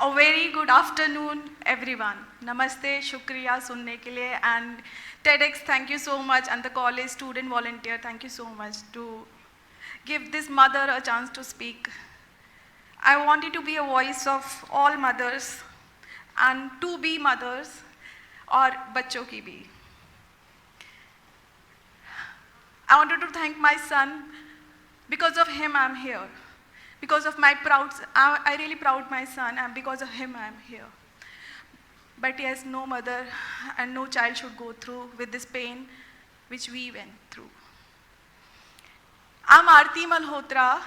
A very good afternoon, everyone. Namaste, shukriya sunne ke liye, and TEDx, thank you so much, and the college student volunteer, thank you so much to give this mother a chance to speak. I wanted to be a voice of all mothers and to be mothers और बच्चों की भी. I wanted to thank my son. Because of him, I'm here. Because of my I really proud my son, and because of him, I'm here. But yes, no mother and no child should go through with this pain which we went through. I'm Aarti Malhotra,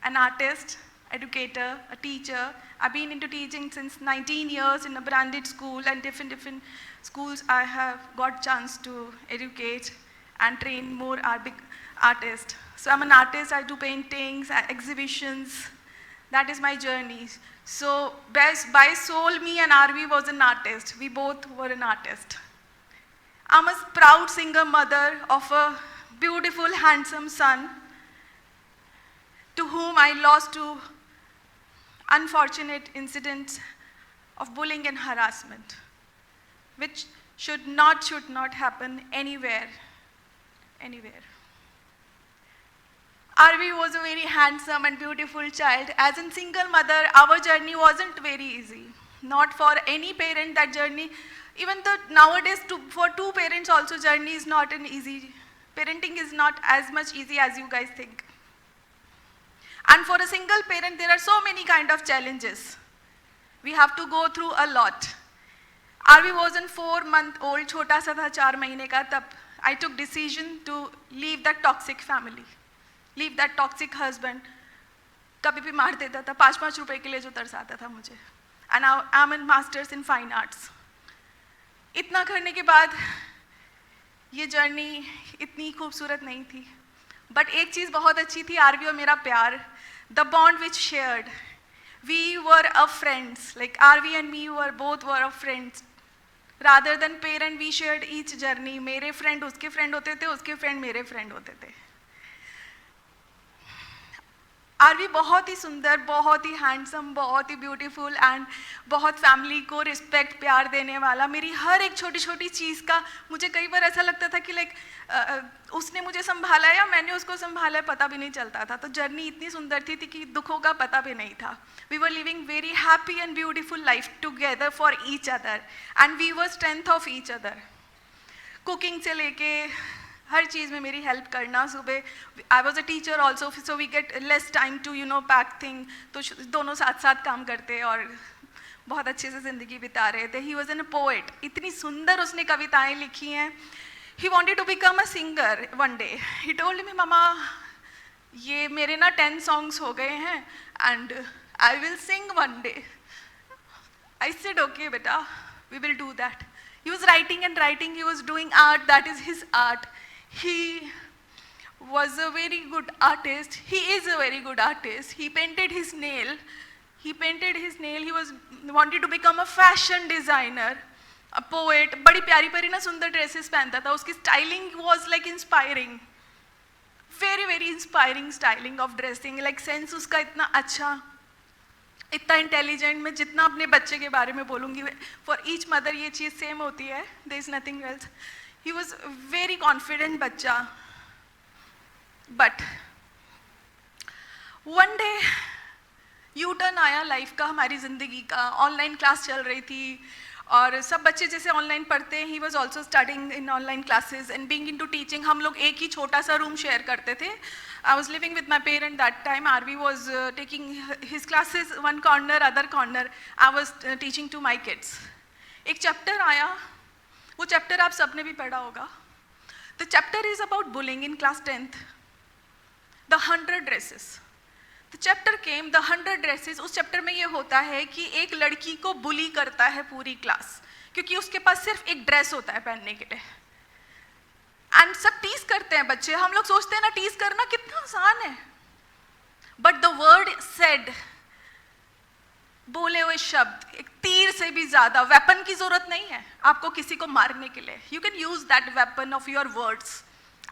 an artist, educator, a teacher. I've been into teaching since 19 years in a branded school, and different schools I have got chance to educate and train more artists. So I'm an artist, I do paintings, exhibitions. That is my journey. So by soul, me and Arvi was an artist. We both were an artist. I'm a proud single mother of a beautiful, handsome son to whom I lost to unfortunate incidents of bullying and harassment, which should not happen anywhere. Arvi was a very handsome and beautiful child. As a single mother, our journey wasn't very easy. Not for any parent, that journey, even nowadays for two parents also, journey is not an easy. Parenting is not as much easy as you guys think. And for a single parent, there are so many kind of challenges. We have to go through a lot. Arvi was a 4-month-old, chota sa tha, 4 mahine ka, tab I took decision to leave that toxic family. Leave that toxic husband. कभी भी मार देता था, 5-5 रुपए के लिए जो तरसाता था मुझे. And now I'm a master's in fine arts. इतना करने के बाद ये जर्नी इतनी खूबसूरत नहीं थी. But एक चीज़ बहुत अच्छी थी, आरवी और मेरा प्यार. The bond which shared. We were a friends. Like Arvi and me both were a friends. Rather than parent, we shared each journey. मेरे friend उसके friend होते थे, उसके friend मेरे friend होते थे. आरवी बहुत ही सुंदर, बहुत ही हैंडसम, बहुत ही ब्यूटीफुल एंड बहुत फैमिली को रिस्पेक्ट, प्यार देने वाला. मेरी हर एक छोटी छोटी चीज़ का मुझे कई बार ऐसा लगता था कि उसने मुझे संभाला या मैंने उसको संभाला, पता भी नहीं चलता था. तो जर्नी इतनी सुंदर थी कि दुखों का पता भी नहीं था. We were living very happy and beautiful life together for each other, and we were strength of each other. Cooking से लेके हर चीज़ में मेरी हेल्प करना. सुबह I was a teacher also, so we get less time to pack thing. तो दोनों साथ साथ काम करते और बहुत अच्छे से ज़िंदगी बिता रहे थे. He was an a poet. इतनी सुंदर उसने कविताएं लिखी हैं. He wanted to become a singer one day. He told me, ममा ये मेरे ना 10 सॉन्ग्स हो गए हैं and I will sing one day. I said okay बेटा, we will do that. He was writing and writing, he was doing art, that is his art. He was a very good artist. He is a very good artist. He painted his nail. He wanted to become a fashion designer, a poet. बड़ी प्यारी प्यारी ना सुंदर dresses पहनता था. उसकी styling was like inspiring. Very very inspiring styling of dressing. Like sense उसका इतना अच्छा, इतना इंटेलिजेंट. मैं जितना अपने बच्चे के बारे में बोलूँगी, फॉर ईच मदर ये चीज़ सेम होती है. There is nothing else. He was very confident बच्चा. But one day U turn आया लाइफ का, हमारी ज़िंदगी का. ऑनलाइन क्लास चल रही थी और सब बच्चे जैसे ऑनलाइन पढ़ते हैं, he was also studying in online classes and being into teaching. हम लोग एक ही छोटा सा रूम शेयर करते थे. I was living with my parent that time. Arvi was taking his classes one corner, other corner. I was teaching to my kids. एक chapter आया, वो chapter आप सबने भी पढ़ा होगा. The chapter is about bullying in class 10th. The 100 dresses. The chapter came, the 100 dresses. उस chapter में ये होता है कि एक लड़की को bully करता है पूरी class, क्योंकि उसके पास सिर्फ एक dress होता है पहनने के लिए. एंड सब टीज करते हैं बच्चे. हम लोग सोचते हैं ना टीज करना कितना आसान है. बट द वर्ड सेड, बोले हुए शब्द, एक तीर से भी ज्यादा. वेपन की जरूरत नहीं है आपको किसी को मारने के लिए. You can use that weapon of your words.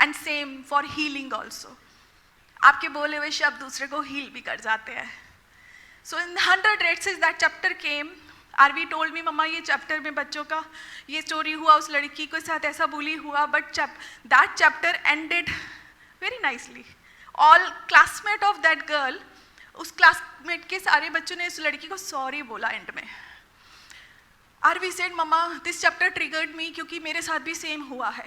And same for healing also. आपके बोले हुए शब्द दूसरे को हील भी कर जाते हैं. So in 100 races that chapter came, Aarvi told me, mamma ये चैप्टर में बच्चों का ये स्टोरी हुआ, उस लड़की के साथ ऐसा बुली हुआ, but that chapter ended very nicely. All classmate of that girl, उस classmate के सारे बच्चों ने उस लड़की को sorry बोला end में. Aarvi said, mamma this chapter triggered me क्योंकि मेरे साथ भी same हुआ है.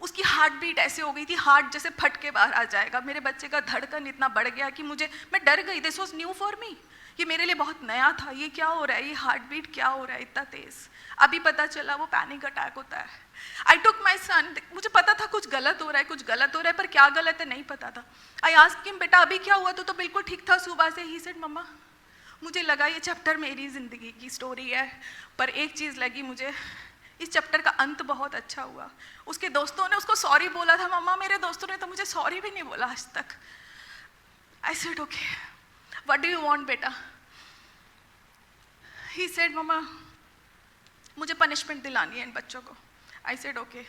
उसकी हार्ट बीट ऐसे हो गई थी, हार्ट जैसे फट के बाहर आ जाएगा. मेरे बच्चे का धड़कन इतना बढ़ गया कि मैं डर गई. This was new for me, ये मेरे लिए बहुत नया था. ये क्या हो रहा है, ये हार्ट बीट क्या हो रहा है इतना तेज. अभी पता चला वो पैनिक अटैक होता है. आई टुक माई सन, मुझे पता था कुछ गलत हो रहा है, पर क्या गलत है नहीं पता था. आई आस्क्ड हिम, बेटा अभी क्या हुआ? तो बिल्कुल ठीक था सुबह से. ही सेड, मम्मा मुझे लगा ये चैप्टर मेरी जिंदगी की स्टोरी है, पर एक चीज़ लगी मुझे, इस चैप्टर का अंत बहुत अच्छा हुआ. उसके दोस्तों ने उसको सॉरी बोला था. मम्मा मेरे दोस्तों ने तो मुझे सॉरी भी नहीं बोला आज तक. I said okay, what do you want बेटा? ही सेड, मम्मा मुझे पनिशमेंट दिलानी है इन बच्चों को. आई सेड ओके.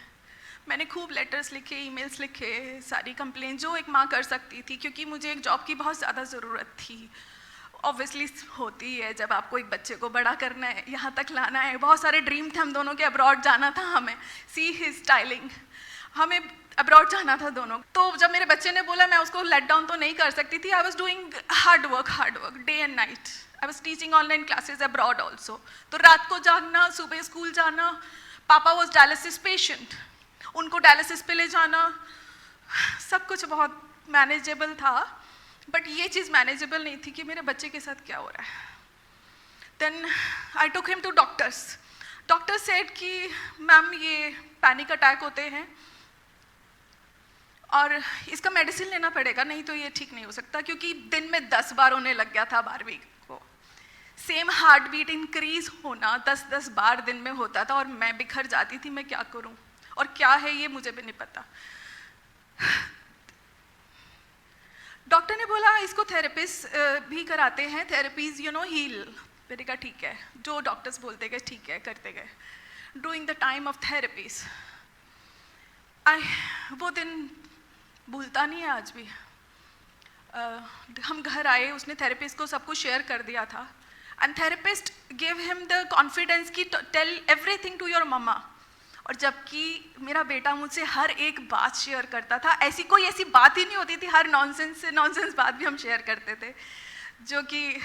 मैंने खूब लेटर्स लिखे, ईमेल्स लिखे, सारी कंप्लेंट जो एक माँ कर सकती थी, क्योंकि मुझे एक जॉब की बहुत ज़्यादा ज़रूरत थी. ऑब्वियसली होती है जब आपको एक बच्चे को बड़ा करना है, यहाँ तक लाना है. बहुत सारे ड्रीम थे हम दोनों के, अब्रॉड जाना था हमें. सी हिज स्टाइलिंग, हमें अब्रॉड जाना था दोनों. तो जब मेरे बच्चे ने बोला, मैं उसको लेट डाउन तो नहीं कर सकती थी. I was doing hard work day and night. I was teaching online classes abroad also. तो रात को जागना, सुबह स्कूल जाना. पापा वॉज डायलिसिस पेशेंट, उनको डायलिसिस पे ले जाना. सब कुछ बहुत मैनेजेबल था, बट ये चीज़ मैनेजेबल नहीं थी कि मेरे बच्चे के साथ क्या हो रहा है. Then I took him to doctors. Doctor said कि मैम ये पैनिक अटैक होते हैं और इसका मेडिसिन लेना पड़ेगा, नहीं तो ये ठीक नहीं हो सकता. क्योंकि दिन में 10 बार होने लग गया था बारहवीं को. सेम हार्ट बीट इंक्रीज होना 10-10 बार दिन में होता था और मैं बिखर जाती थी. मैं क्या करूं और क्या है ये मुझे भी नहीं पता. डॉक्टर ने बोला इसको थेरेपिस्ट भी कराते हैं, थेरेपीज हील. मैंने कहा ठीक है, जो डॉक्टर्स बोलते गए ठीक है करते गए. Doing the time of therapies, वो दिन भूलता नहीं है आज भी. हम घर आए, उसने थेरेपिस्ट को सब कुछ शेयर कर दिया था. And therapist give him the confidence की टेल एवरीथिंग टू योर मम्मा. और जबकि मेरा बेटा मुझसे हर एक बात शेयर करता था, कोई ऐसी बात ही नहीं होती थी. हर नॉनसेंस बात भी हम शेयर करते थे, जो कि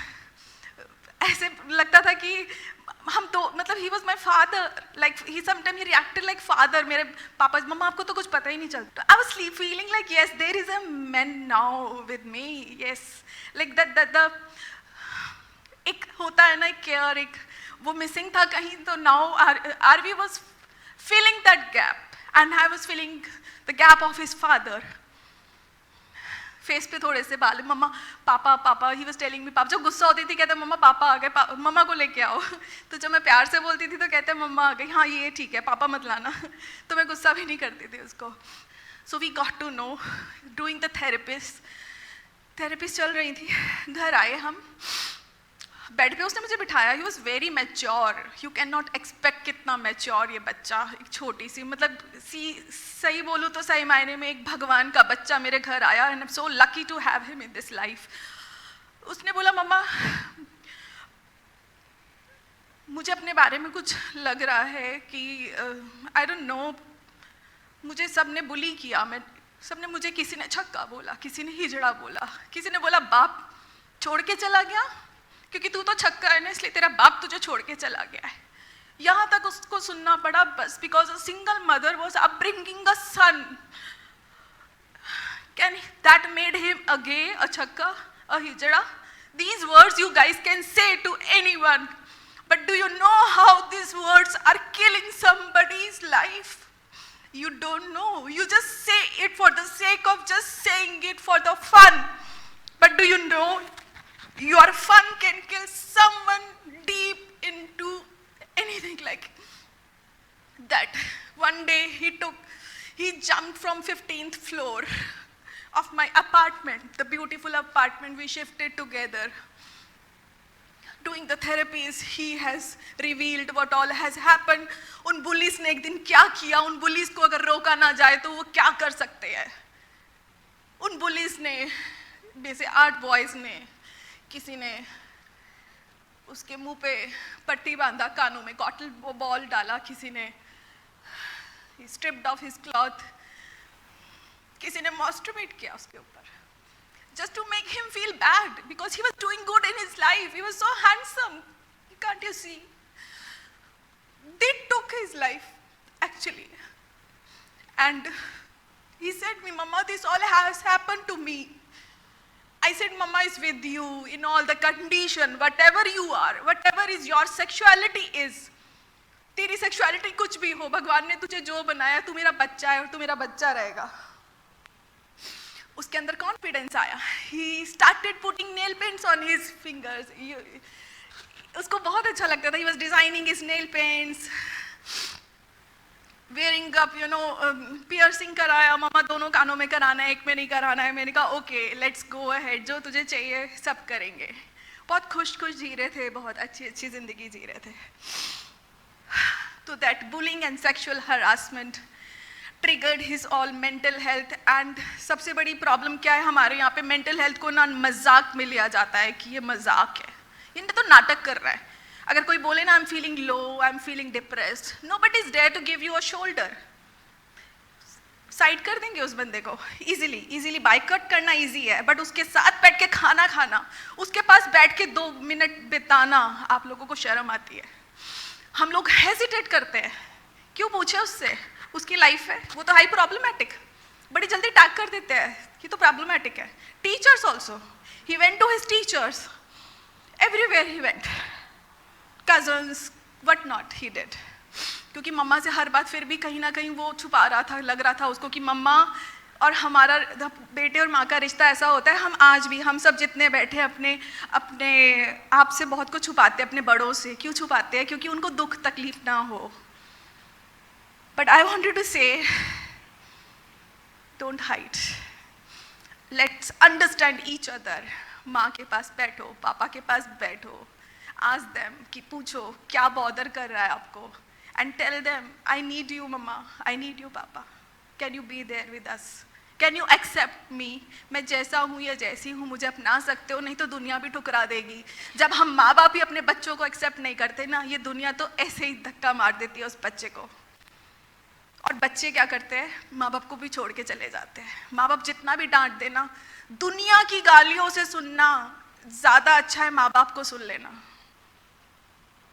ऐसे लगता था कि हम तो मतलब he was my father. Like he sometime he reacted like father. मेरे पापा, मम्मा आपको तो कुछ पता ही नहीं चलता. I was feeling like yes there is a man now with me. Yes, like that एक होता है ना केयर, एक वो मिसिंग था कहीं. तो now Aarvi was feeling that gap and I was feeling the gap of his father. Face पे थोड़े से बाल. मम्मा पापा ही was telling me. पापा जब गुस्सा होती थी कहते मम्मा पापा आ गए, मम्मा को लेके आओ. तो जब मैं प्यार से बोलती थी तो कहते मम्मा आ गई. हाँ ये ठीक है, पापा मत लाना. तो मैं गुस्सा भी नहीं करती थी उसको. So we got to know doing the therapist चल रही थी. घर आए हम, बेड पे उसने मुझे बिठाया. ही was very mature. You can not expect कितना मैच्योर ये बच्चा. एक छोटी सी मतलब सही बोलूँ तो सही मायने में एक भगवान का बच्चा मेरे घर आया. And I am so lucky to have him in this life. उसने बोला मम्मा मुझे अपने बारे में कुछ लग रहा है कि आई डोंट नो, मुझे सबने बुली किया. सबने मुझे, किसी ने छक्का बोला, किसी ने हिजड़ा बोला, किसी ने बोला बाप छोड़ के चला गया, क्योंकि तू तो छक्का है ना इसलिए तेरा बाप तुझे छोड़ के चला गया है. यहाँ तक उसको सुनना पड़ा बस because a single mother was upbringing a son. Can that made him a gay, a छक्का, अ हिजड़ा? These words you guys can say to anyone, but do you know how these words are killing somebody's life? You don't know. You just say it for the sake of just saying it for the fun. But do you know your fun can kill someone deep into anything like that. One day he jumped from 15th floor of my apartment, the beautiful apartment we shifted together. Doing the therapies, he has revealed what all has happened. उन bullies ने एक दिन क्या किया, उन bullies को अगर रोका ना जाए तो वो क्या कर सकते हैं. उन bullies ने, जैसे 8 boys ने किसी ने उसके मुंह पे पट्टी बांधा, कानों में कॉटन बॉल डाला, किसी ने स्ट्रिप्ड ऑफ हिज क्लॉथ, किसी ने मास्टरबेट किया उसके ऊपर, just to make him feel bad because he was doing good in his life. He was so handsome. Can't you see? They took his life actually. And he said me, Mama, this all has happened to me. I said, Mama is with you in all the condition, whatever you are, whatever is your sexuality is. तेरी sexuality कुछ भी हो, भगवान ने तुझे जो बनाया, तू मेरा बच्चा है और तू मेरा बच्चा रहेगा. उसके अंदर कॉन्फिडेंस आया. He started putting nail paints on his fingers. उसको बहुत अच्छा लगता था. He was designing his nail paints, wearing up, piercing कराया. मामा दोनों कानों में कराना है, एक में नहीं कराना है. मैंने कहा okay, let's go ahead. जो तुझे चाहिए सब करेंगे. बहुत खुश जी रहे थे, बहुत अच्छी जिंदगी जी रहे थे. तो that bullying and sexual harassment triggered his all mental health. and सबसे बड़ी प्रॉब्लम क्या है हमारे यहाँ पे, मेंटल हेल्थ को ना मजाक में लिया जाता है कि ये मजाक है, ये तो नाटक कर रहा है. अगर कोई बोले ना I am feeling low, I am feeling depressed, nobody is there to give you a shoulder. Side कर देंगे उस बंदे को इजीली. बाइकआउट करना इजी है, बट उसके साथ बैठ के खाना खाना, उसके पास बैठ के 2 मिनट बिताना, आप लोगों को शर्म आती है. हम लोग हेजिटेट करते हैं. क्यों पूछे उससे, उसकी लाइफ है, वो तो हाई प्रॉब्लमेटिक, बड़ी जल्दी टैग कर देते हैं कि तो प्रॉब्लमेटिक है. Teachers also, he went to his teachers, everywhere he went, cousins, what not he did. क्योंकि मम्मा से हर बात फिर भी कहीं ना कहीं वो छुपा रहा था. लग रहा था उसको कि मम्मा और हमारा बेटे और माँ का रिश्ता ऐसा होता है, हम आज भी, हम सब जितने बैठे अपने आप से बहुत कुछ छुपाते हैं, अपने बड़ों से. क्यों छुपाते हैं? क्योंकि उनको दुख तकलीफ ना हो. But I wanted to say, don't hide. Let's understand each other. माँ के पास बैठो, पापा के पास बैठो. Ask them कि पूछो क्या बॉदर कर रहा है आपको. And tell them, I need you mama, I need you papa. Can you be there with us? Can you accept me? मैं जैसा हूँ या जैसी हूँ, मुझे अपना सकते हो, नहीं तो दुनिया भी ठुकरा देगी. जब हम माँ बाप ही अपने बच्चों को एक्सेप्ट नहीं करते ना, ये दुनिया तो ऐसे ही धक्का मार देती है उस बच्चे को. और बच्चे क्या करते हैं, माँ बाप को भी छोड़ के चले जाते हैं. माँ बाप जितना भी डांट देना, दुनिया की गालियों से सुनना ज़्यादा अच्छा है माँ बाप को सुन लेना.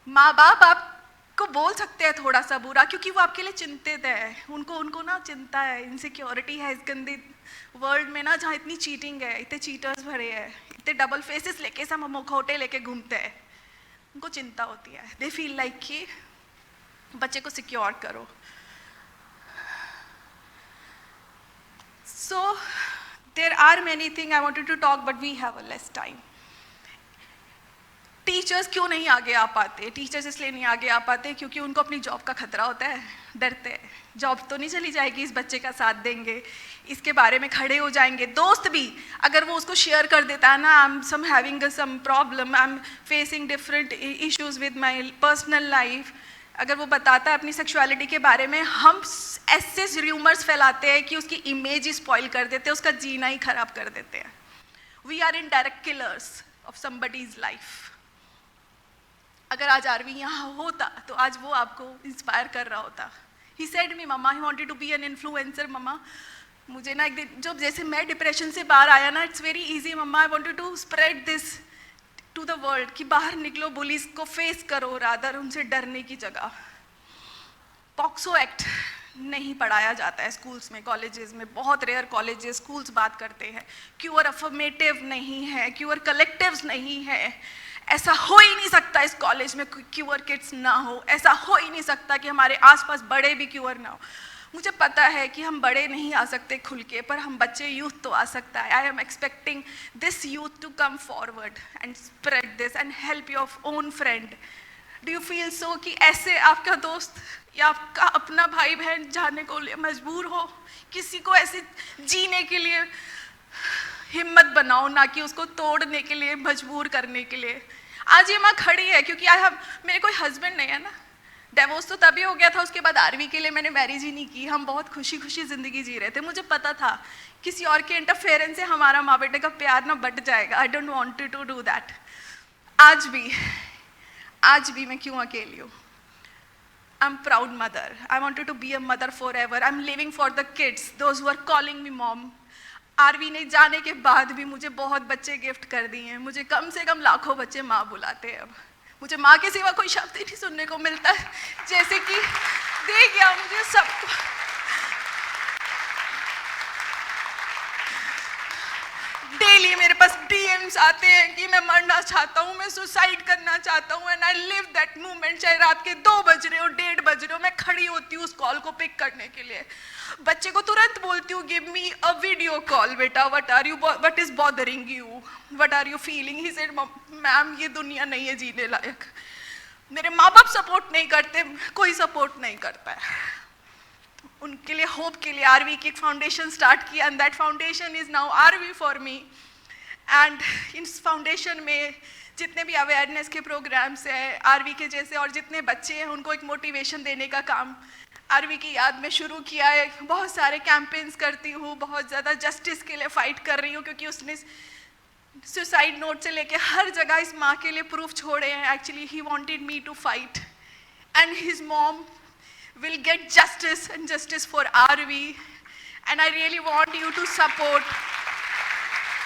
माँ बाप आपको बोल सकते हैं थोड़ा सा बुरा, क्योंकि वो आपके लिए चिंतित है. उनको ना चिंता है, इनसिक्योरिटी है इस गंदी वर्ल्ड में ना, जहाँ इतनी चीटिंग है, इतने चीटर्स भरे हैं, इतने डबल फेसेस लेके सब मुखौटे लेके घूमते हैं. उनको चिंता होती है. दे फील लाइक कि बच्चे को सिक्योर करो. So there are many things I wanted to talk, but we have a less time. Teachers क्यों नहीं आगे आ पाते? टीचर्स इसलिए नहीं आगे आ पाते क्योंकि उनको अपनी जॉब का खतरा होता है, डरते हैं. जॉब तो नहीं चली जाएगी, इस बच्चे का साथ देंगे, इसके बारे में खड़े हो जाएंगे. दोस्त भी अगर वो उसको शेयर कर देता है ना, I am having some problem, I am facing different issues with my personal life, अगर वो बताता है अपनी सेक्सुअलिटी के बारे में, हम ऐसे र्यूमर्स फैलाते हैं कि उसकी इमेज ही स्पॉइल कर देते हैं, उसका जीना ही खराब कर देते हैं. We are indirect killers of somebody's life. अगर आज आरवी यहाँ होता तो आज वो आपको इंस्पायर कर रहा होता. ही सेड मी मम्मा, he wanted to be an influencer. मम्मा मुझे ना एक दिन, जब जैसे मैं डिप्रेशन से बाहर आया ना, it's very easy mamma, I wanted to spread this to the world कि बाहर निकलो, पुलिस को फेस करो, रादर उनसे डरने की जगह. पॉक्सो एक्ट नहीं पढ़ाया जाता है स्कूल्स में, कॉलेजेस में. बहुत रेयर कॉलेजेस, स्कूल्स बात करते हैं. क्यूअर अफर्मेटिव नहीं है, क्यूअर कलेक्टिव्स नहीं है. ऐसा हो ही नहीं सकता इस कॉलेज में क्यूअर किड्स ना हो. ऐसा हो ही नहीं सकता कि हमारे आसपास बड़े भी क्यूअर ना हो. मुझे पता है कि हम बड़े नहीं आ सकते खुल के, पर हम बच्चे, यूथ तो आ सकता है. I am expecting this youth to come forward and spread this and help your own friend. Do you feel so कि ऐसे आपका दोस्त या आपका अपना भाई बहन जाने को मजबूर हो? किसी को ऐसे जीने के लिए हिम्मत बनाओ, ना कि उसको तोड़ने के लिए, मजबूर करने के लिए. आज ये माँ खड़ी है क्योंकि मेरे कोई हस्बैंड नहीं है ना. डिवोर्स तो तभी हो गया था, उसके बाद आरवी के लिए मैंने मैरिज ही नहीं की। हम बहुत खुशी खुशी ज़िंदगी जी रहे थे। मुझे पता था किसी और के इंटरफेरेंस से हमारा माँ बेटे का प्यार ना बट जाएगा। I don't want to do that. आज भी मैं क्यों अकेली हूँ? I am proud mother. I wanted to be a mother forever. I am living for the kids, those who are calling me mom. Aarvi ने जाने के बाद भी मुझे बहुत बच्चे गिफ्ट कर दिए हैं। मुझे कम से कम लाखों बच्चे माँ बुलाते हैं अब। मुझे माँ के सिवा कोई शब्द ही नहीं सुनने को मिलता, जैसे कि दे गया मुझे सब। डेली मेरे पास डीएम्स आते हैं कि मैं मरना चाहता हूँ, मैं सुसाइड करना चाहता हूँ। And I live that moment. चाहे रात के 2 बज रहे हो, 1:30 बज रहे हो, मैं खड़ी होती हूँ उस कॉल को पिक करने के लिए। बच्चे को तुरंत बोलती हूँ, give me a video call बेटा, what is bothering you, what are you feeling. He said, ma'am ये दुनिया नहीं है जीने लायक। मेरे माँ बाप सपोर्ट नहीं करते, कोई सपोर्ट नहीं करता है। उनके लिए, होप के लिए आरवी की एक फाउंडेशन स्टार्ट किया, and that foundation is now Aarvi for me. And इस फाउंडेशन में जितने भी अवेयरनेस के प्रोग्राम्स हैं आरवी के जैसे, और जितने बच्चे हैं उनको एक मोटिवेशन देने का काम आरवी की याद में शुरू किया है। बहुत सारे कैंपेन्स करती हूँ, बहुत ज़्यादा जस्टिस के लिए फाइट कर रही हूँ, क्योंकि उसने सुसाइड नोट से लेके हर जगह इस माँ के लिए प्रूफ छोड़े हैं। Actually he wanted me to fight, and his mom will get justice, and justice for RV, and I really want you to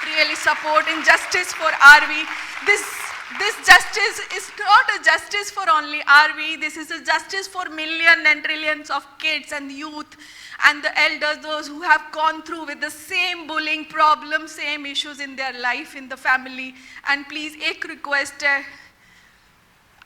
really support in justice for RV. This justice is not a justice for only RV. This is a justice for millions and trillions of kids and youth and the elders, those who have gone through with the same bullying problem, same issues in their life, in the family. And please, एक request है,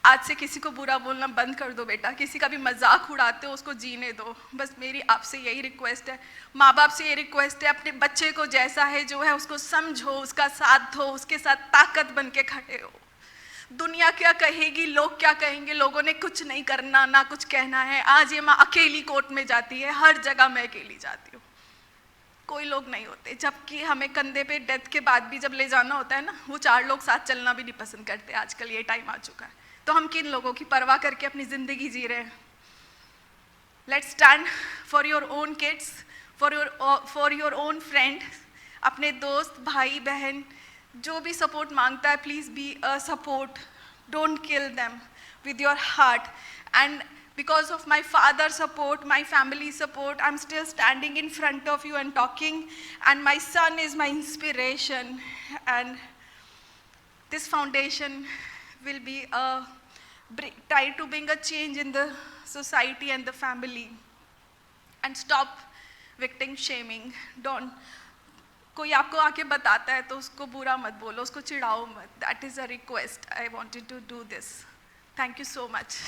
आज से किसी को बुरा बोलना बंद कर दो बेटा। किसी का भी मजाक उड़ाते हो उसको जीने दो। बस मेरी आपसे यही रिक्वेस्ट है। माँ बाप से ये रिक्वेस्ट है, अपने बच्चे को जैसा है जो है उसको समझो, उसका साथ दो, उसके साथ ताकत बन के खड़े हो। दुनिया क्या कहेगी, लोग क्या कहेंगे, लोगों ने कुछ नहीं करना, ना कुछ कहना है। आज ये माँ अकेली कोर्ट में जाती है, हर जगह मैं अकेली जाती हूँ, कोई लोग नहीं होते। जबकि हमें कंधे पे डेथ के बाद भी जब ले जाना होता है ना, वो 4 लोग साथ चलना भी नहीं पसंद करते। आजकल ये टाइम आ चुका है, तो हम किन लोगों की परवाह करके अपनी ज़िंदगी जी रहे हैं? Let's stand for your own kids, for your own friend. अपने दोस्त, भाई बहन जो भी सपोर्ट मांगता है, please be a support. Don't kill them with your heart. And because of my father's support, my family's support, I'm still standing in front of you and talking, and my son is my inspiration. And this foundation will be try to bring a change in the society and the family, and stop victim shaming. Don't, कोई आपको आके बताता है तो उसको बुरा मत बोलो, उसको चिढ़ाओ मत. That is a request. I wanted to do this. Thank you so much.